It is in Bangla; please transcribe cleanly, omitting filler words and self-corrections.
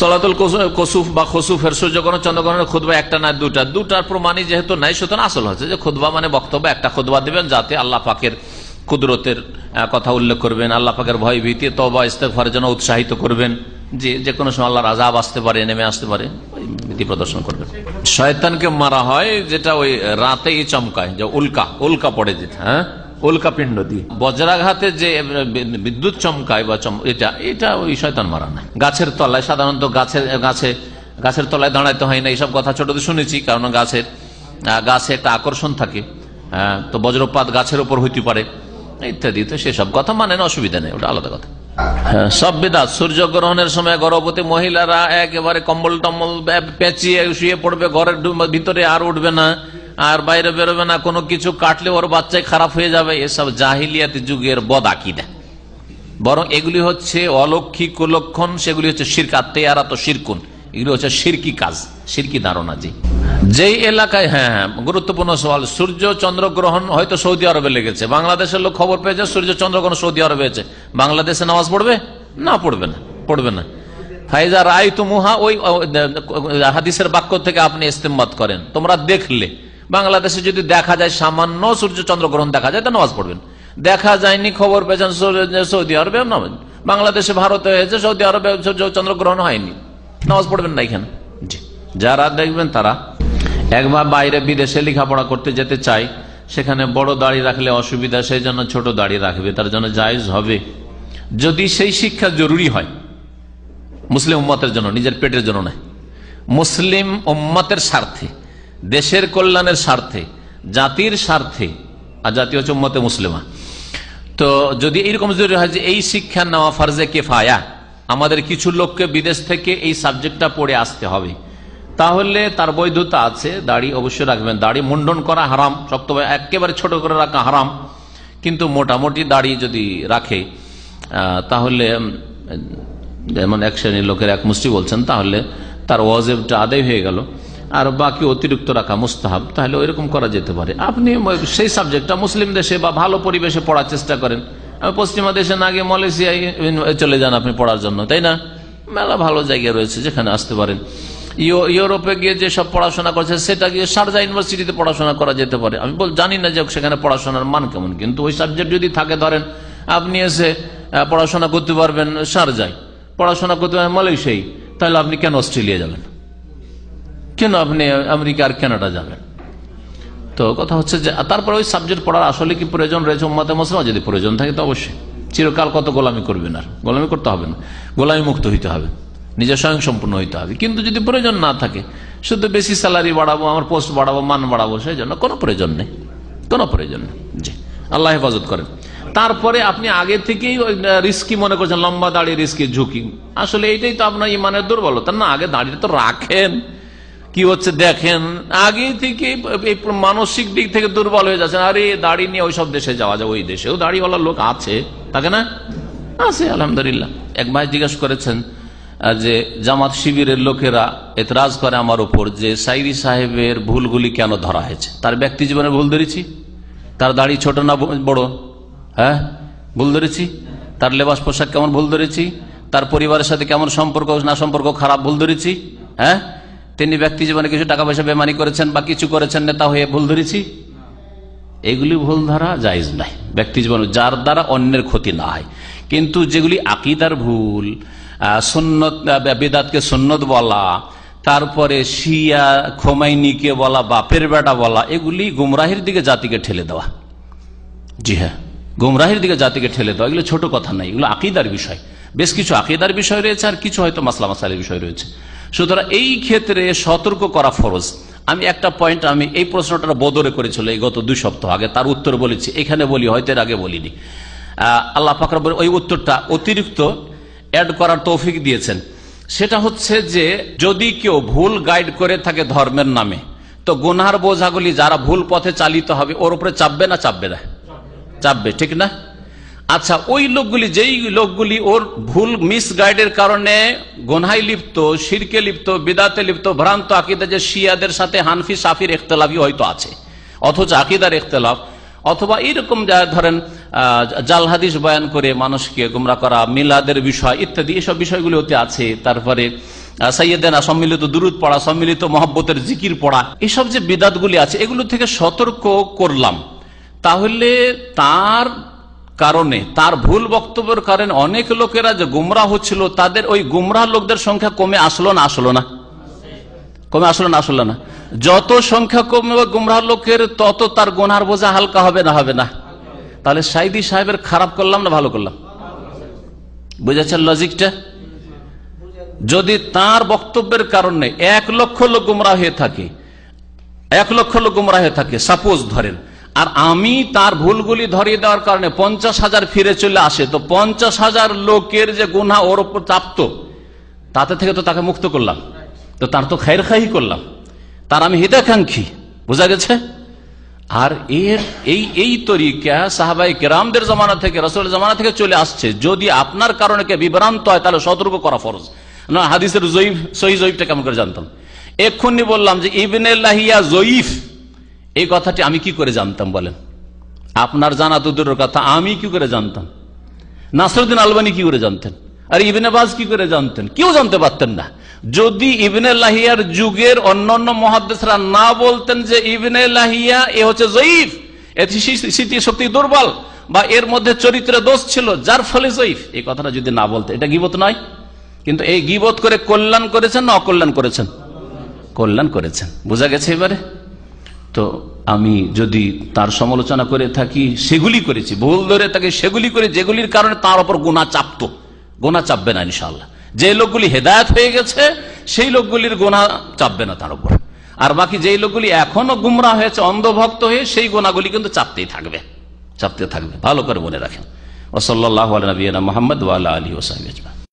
সালাতুল কুসুফ বা খুসুফের সূর্যগ্রহণ চন্দ্রগ্রহণের খুতবা একটা না দুটার প্রমাণই যেহেতু নাই, সুতরাং আসল হচ্ছে যে খুতবা মানে বক্তব্য, একটা খুতবা দিবেন যাতে আল্লাহ পাকের কুদরতের কথা উল্লেখ করবেন, আল্লাহ পাকের ভয় ভীতি তওবা ইস্তেগফারের জন্য উৎসাহিত করবেন, যে কোনো সময় আল্লাহর আযাব আসতে পারে, নেমে আসতে পারে, ভীতি প্রদর্শন করবেন। শয়তানকে মারা হয় যেটা ওই রাতেই চমকায়, যে উল্কা পড়ে যেটা, হ্যাঁ উল্কা পিণ্ড দিয়ে। বজ্রাঘাতে যে বিদ্যুৎ চমকায় বা এটা ওই শয়তান মারা না। গাছের তলায় সাধারণত গাছের তলায় দাঁড়াইতে হয় না, এইসব কথা ছোটদের শুনেছি, কারণ গাছে একটা আকর্ষণ থাকে, তো বজ্রপাত গাছের উপর হইতে পারে ইত্যাদি, তো সেসব কথা মানে না, অসুবিধা নেই, ওটা আলাদা কথা। সব বিদআত। সূর্যগ্রহণের সময় গর্ভবতী মহিলারা একেবারে কম্বল টম্বল পেঁচিয়ে শুয়ে পড়বে, ঘরের ভিতরে আর উঠবে না, আর বাইরে বেরোবে না, কোনো কিছু কাটলে ওর বাচ্চাই খারাপ হয়ে যাবে, এসব জাহিলিয়াতি যুগের বদ আকীদা। বরং এগুলি হচ্ছে অলৌকিক কুলক্ষণ, সেগুলি হচ্ছে শিরক, আত্মেয়ারা তো শিরকুন, এগুলি হচ্ছে শিরকি কাজ, শিরকি ধারণা। যেই এলাকায়, হ্যাঁ গুরুত্বপূর্ণ সওয়াল, সূর্য চন্দ্রগ্রহণ হয়তো সৌদি আরবে লেগেছে, বাংলাদেশের লোক খবর পেয়েছে সূর্য চন্দ্রগ্রহণ সৌদি আরবে হয়েছে, বাংলাদেশে নামাজ পড়বে না? পড়বে না। ফাইজা রাআইতুমুহা, ওই হাদিসের বাক্য থেকে আপনি ইস্তেমবাদ করেন, তোমরা দেখলে। বাংলাদেশে যদি দেখা যায় সামান্য সূর্য চন্দ্রগ্রহণ দেখা যায়, তো নামাজ পড়বেন। দেখা যায়নি, খবর পেয়েছেন সৌদি আরবে, বাংলাদেশে ভারতে হয়েছে, সৌদি আরবে সূর্য চন্দ্রগ্রহণ হয়নি, নামাজ পড়বেন না এখানে। জি, যারা দেখবেন তারা একবার বাইরে বিদেশে লেখাপড়া করতে যেতে চায়, সেখানে বড় দাড়ি রাখলে অসুবিধা, সেই জন্য ছোট দাড়ি রাখবে, তার জন্য জায়েজ হবে, যদি সেই শিক্ষা জরুরি হয় মুসলিম উম্মতের জন্য, নিজের পেটের জন্য নয়, মুসলিম উম্মতের স্বার্থে, দেশের কল্যাণের স্বার্থে, জাতির স্বার্থে, আর জাতি হচ্ছে উম্মতে মুসলিমা। তো যদি এইরকম জরুরি হয় যে এই শিক্ষা নেওয়া ফারজে কিফায়া, আমাদের কিছু লোককে বিদেশ থেকে এই সাবজেক্টটা পড়ে আসতে হবে, তাহলে তার বৈধতা আছে। দাড়ি অবশ্যই রাখবেন, দাড়ি মুন্ডন করা হারাম, শক্ত একেবারে ছোট করে রাখা হারাম, কিন্তু মোটামুটি দাড়ি যদি রাখে তাহলে, যেমন এক শ্রেণীর লোকের এক মুফতি বলছেন, তাহলে তার ওয়াজিবটা আদায় হয়ে গেল, আর বাকি অতিরিক্ত রাখা মুস্তাহাব, তাহলে ওইরকম করা যেতে পারে। আপনি সেই সাবজেক্টটা মুসলিম দেশে বা ভালো পরিবেশে পড়ার চেষ্টা করেন, পশ্চিমা দেশে না গিয়ে মালয়েশিয়ায় চলে যান আপনি পড়ার জন্য, তাই না? মেলা ভালো জায়গা রয়েছে যেখানে আসতে পারেন। ইউরোপে গিয়ে যেসব পড়াশোনা করছে সেটা গিয়ে শারজা ইউনিভার্সিটিতে পড়াশোনা করা যেতে পারে। আমি জানি না যে সেখানে পড়াশোনার মান কেমন, কিন্তু ওই সাবজেক্ট যদি থাকে, ধরেন আপনি এসে পড়াশোনা করতে পারবেন শারজায়, পড়াশোনা করতে পারবেন মালয়েশিয়ায়, তাহলে আপনি কেন অস্ট্রেলিয়া যাবেন, কেন আপনি আমেরিকা আর কানাডা যাবেন? তো কথা হচ্ছে যে তারপরে ওই সাবজেক্ট পড়ার আসলে কি প্রয়োজন রয়েছে উম্মতে মুসলিমা? যদি প্রয়োজন থাকে তো অবশ্যই। চিরকাল কত গোলামি করবেন, আর গোলামি করতে হবে না, গোলামি মুক্ত হইতে হবে, নিজের স্বয়ং সম্পূর্ণ হইতে হবে। কিন্তু যদি প্রয়োজন না থাকে, শুধু বেশি স্যালারি বাড়াবো, আমার পোস্ট বাড়াবো, মান বাড়াবো, সেই জন্য কোনো প্রয়োজন নেই, কোনো প্রয়োজন নেই। জি, আল্লাহ হেফাজত করেন। তারপরে আপনি আগে থেকেই রিস্কি মনে করছেন, লম্বা দাড়ি রিস্কি, ঝুঁকি, আসলে এইটাই তো আপনার ইমানের দুর্বলতা না। আগে দাড়িটা তো রাখেন, কি হচ্ছে দেখেন, আগে থেকে মানসিক দিক থেকে দুর্বল হয়ে যাচ্ছেন। আরে দাড়ি নিয়ে ওইসব দেশে যাওয়া যায়, ওই দেশেও দাড়িওয়ালা লোক আছে, থাকে না? আছে আলহামদুলিল্লাহ। এক ভাই জিজ্ঞাসা করেছেন যে জামাত শিবিরের লোকেরা এতরাজ করে আমার উপর যে সাইদি সাহেবের ভুলগুলি কেন ধরা হয়েছে। তার ব্যক্তি জীবনে ভুল ধরেছি, তার দাড়ি ছোট না বড়, হ্যাঁ ভুল ধরেছি, তার লেবাস পোশাক কেমন ভুল ধরেছি, তার পরিবারের সাথে কেমন সম্পর্ক না সম্পর্ক খারাপ ভুল ধরেছি, হ্যাঁ তিনি ব্যক্তি জীবনে কিছু টাকা পয়সা বেমানি করেছেন বা কিছু করেছেন নেতা হয়ে ভুল ধরেছি। এগুলি ভুল ধরা জায়েজ নাই ব্যক্তি জীবনে, যার দ্বারা অন্যের ক্ষতি না হয়। কিন্তু যেগুলি আকীদার ভুল, সুন্নত বিদআতকে সুন্নত বলা, তারপরে শিয়া খোমাইনিকে বলা, বাপের বেটা বলা, এগুলি গুমরাহির দিকে জাতিকে ঠেলে দেওয়া। জি হ্যাঁ, গুমরাহির দিকে জাতিকে ঠেলে দেওয়া, এগুলো ছোট কথা নাই, এগুলো আকীদার বিষয়। বেশ কিছু আকীদার বিষয় রয়েছে, আর কিছু হয়তো মাসলা মাসাইলের বিষয় রয়েছে। সুতরাং এই ক্ষেত্রে সতর্ক করা ফরজ। আমি একটা পয়েন্ট, আমি এই প্রশ্নটা বদরে করেছিল এই গত 2 সপ্তাহ আগে, তার উত্তর বলেছি এখানে, বলি হয়তো এর আগে বলিনি। আল্লাহ পাক রব্বুল ওই উত্তরটা অতিরিক্ত অ্যাড করার তৌফিক দিয়েছেন। সেটা হচ্ছে যে যদি কেউ ভুল গাইড করে থাকে ধর্মের নামে, তো গুনার বোঝাগুলি যারা ভুল পথে চালিত হবে ওর উপরে চাপবে না? চাপবে না, চাপবে, ঠিক না? আচ্ছা, ওই লোকগুলি, যেই লোকগুলি ওর ভুল মিস গাইডের কারণে গুনাহে লিপ্ত, শিরকে লিপ্ত, বিদআতে লিপ্ত, ভ্রান্ত আকীদা, যে শিয়াদের সাথে হানফি শাফির ইখতিলাফি হয়তো আছে, অথচ আকীদার ইখতিলাফ, অথবা এরকম ধরেন জাল হাদিস বয়ান করে মানুষকে গোমরাহ করা, মিলাদের বিষয় ইত্যাদি, এসব বিষয়গুলি হতে আছে। তারপরে সাইয়েদেনা, সম্মিলিত দুরুদ পড়া, সম্মিলিত মহব্বতের জিকির পড়া, এসব যে বিদাতগুলি আছে এগুলো থেকে সতর্ক করলাম। তাহলে তার কারণে, তার ভুল বক্তব্যের কারণে অনেক লোকেরা যে গুমরাহ হচ্ছিল, তাদের ওই গুমরাহ লোকদের সংখ্যা কমে আসলো না আসলো না? কমে আসলো না আসলো না? যত সংখ্যা কমবে গুমরাহ লোকের, তত তার গুনার বোঝা হালকা হবে না হবে না? তাহলে সাইদি সাহেবের খারাপ করলাম না ভালো করলাম? বুঝেছেন লজিকটা? যদি তার বক্তব্যের কারণে 1 লক্ষ লোক গুমরাহ হয়ে থাকে, 1 লক্ষ লোক গুমরাহ হয়ে থাকে সাপোজ ধরেন, আর আমি তার ভুলগুলি ধরিয়ে দেওয়ার কারণে 50,000 ফিরে চলে আসে, তো 50,000 লোকের যে গুনাহ ওর উপর চাপত, তাতে থেকে তো তাকে মুক্ত করলাম, তো তার তো খায়ের খাহি করলাম, তার আমি হিতাকাঙ্ক্ষী। বোঝা গেছে? আর এই তরিকা সাহাবায়ে কেরামদের জামানা থেকে, রাসূলের জামানা থেকে চলে আসছে। যদি আপনার কারণে কে বিভ্রান্ত হয় তাহলে সতর্ক করা ফরজ। না হাদিসের জয়ীফ সহিহ জয়ীফটা কেমন করে জানতাম? এক্ষুনি বললাম যে ইবনে লাহিয়া জয়ীফ, এই কথাটি আমি কি করে জানতাম বলেন? আপনার জানা তো দূরের কথা, আমি কি করে জানতাম? নাসরুদ্দিন আলবানী কি করে জানতেন? আর ইবনে বাজ কি করে জানতেন? কেউ জানতে পারতেন না। যদি ইবনে লাহিয়ার যুগের অন্যান্য মুহাদ্দিসরা না বলতেন যে ইবনে লাহিয়া এ হচ্ছে জয়ীফ, এর স্মৃতি শক্তি দুর্বল, বা এর মধ্যে চরিত্রে দোষ ছিল যার ফলে জয়ীফ, এই কথাটা যদি না বলতে, এটা গীবত নয়? কিন্তু এই গীবত করে কল্যাণ করেছেন না অকল্যাণ করেছেন? কল্যাণ করেছেন। বোঝা গেছে এবারে? তো আমি যদি তার সমালোচনা করে থাকি, সেগুলি করেছি, ভুল ধরে তাকে সেগুলি করে যেগুলির কারণে তার উপর গুনাহ চাপতো, গুনাহ চাপবে না ইনশাআল্লাহ। যে লোকগুলি হেদায়েত হয়ে গেছে সেই লোকগুলির গুনাহ চাপবে না তার উপর, আর বাকি যেই লোকগুলি এখনো গুমরাহ হয়েছে, অন্ধভক্ত হয়ে, সেই গুনাহগুলি কিন্তু চাপতেই থাকবে, চাপতে থাকবে। ভালো করে মনে রাখেন। ওয়া সাল্লাল্লাহু আলা নবিয়িনা মুহাম্মদ ওয়া আলা আলিহি ওয়া সাহবিহি আজমাইন।